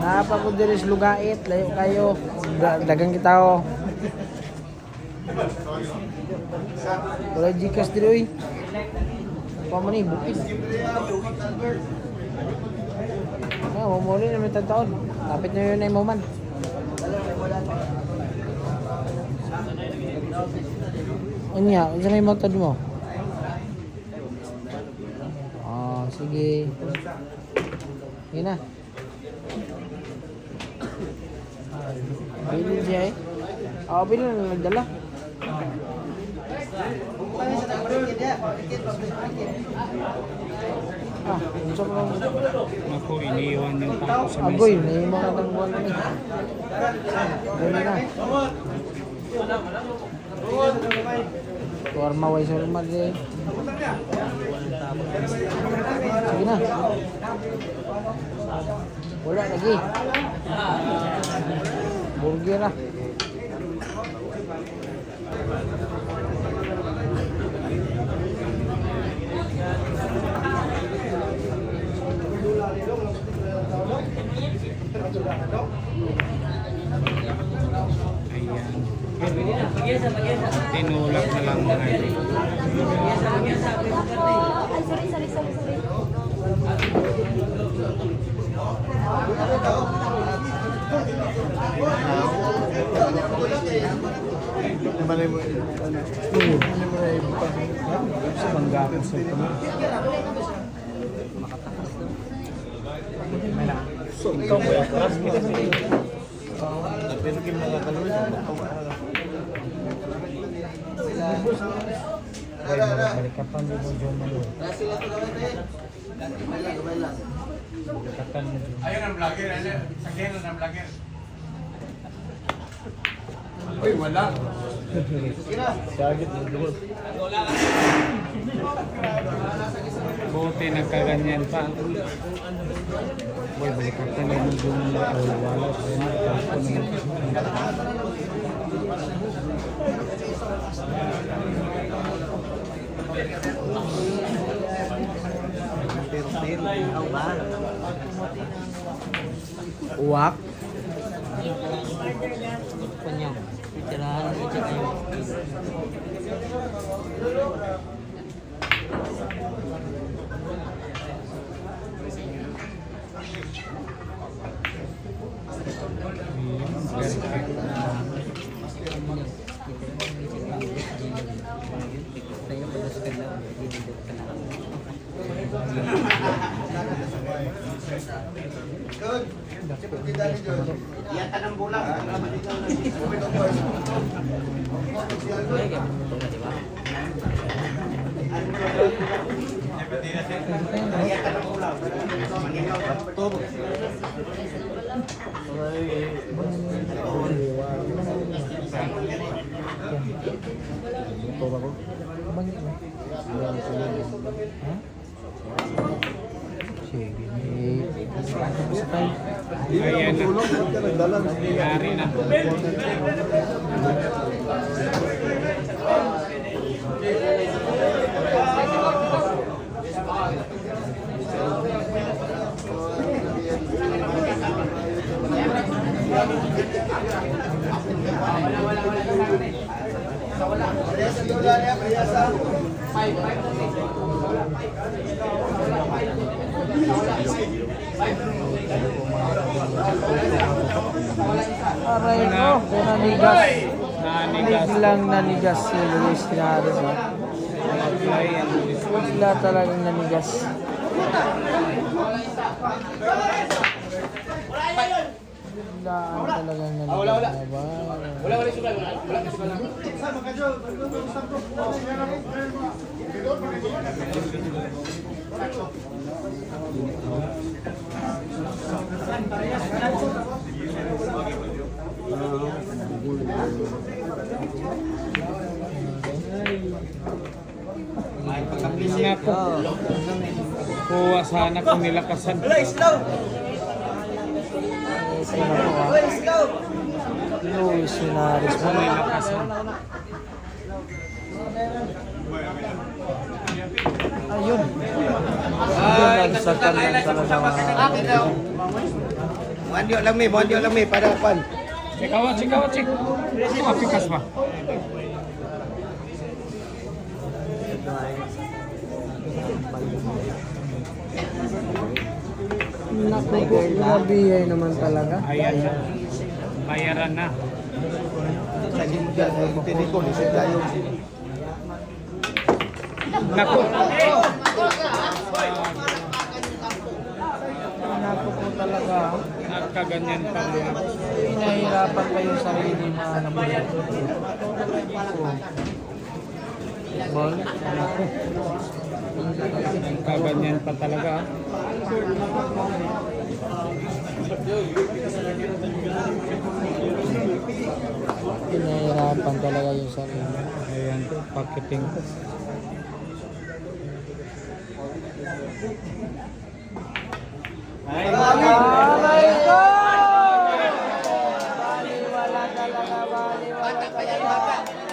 Napagod diri sa Lugait, layo kayo. Dagang kita o. Wala Gcash diri oy. Pa mo ni bukid. Mamuli na may taon. Lapit na yun ay mo man. Unya, isa may matod mo. Sige. Yun na. Bilin siya eh. Bilin na nagdala. Unsa ko lang. Ako, iniiwan yung tako sa mesa. Agoy, naiiwan ka ng buwan ni. Dali na. Tuwar maway sa rumah deh. Sige na. Wala lagi. Burger na. Tinulak na lang mga ito. Sa banggakan sa ito. Ikaw mo yung paras mo. Pero kim mga kalori sa balikan mo mo yung malo. Ayun ang vlogger, sagyan ang vlogger. Uy, wala. Sagit ng dulo. Buti nagkaganyan pa. Boy, balikan ka na yung wala. Uwak. Panyang. Tirahan mo siya kayo. Iya tanam bola. Ayan na. Nangyari na. Aray ko, nanigas. Nanigas. Biglang nanigas si Luis Pinares. Apply ang Bigla talagang nanigas. Biglaan talagang nanigas. Wala. Nga po. Kuha sana kung nilakasan. Luis Pinares. Kung nilakasan. Ayun. Ay, bagsakan lang talaga mga Mondio lang may pada pan. Cik. Itu apikas ba? Naku po, grabe naman talaga. Ayan na. Bayaran na. Naku. Naku po talaga. Nagkaganyan pa mga. Pinahirapan pa yung sarili na naman. Ball? Nagkaganyan pa talaga. Pinahirapan talaga yung sarili. Ayan, pakiting. Aray ko! Baliwala talaga, baliwala talaga.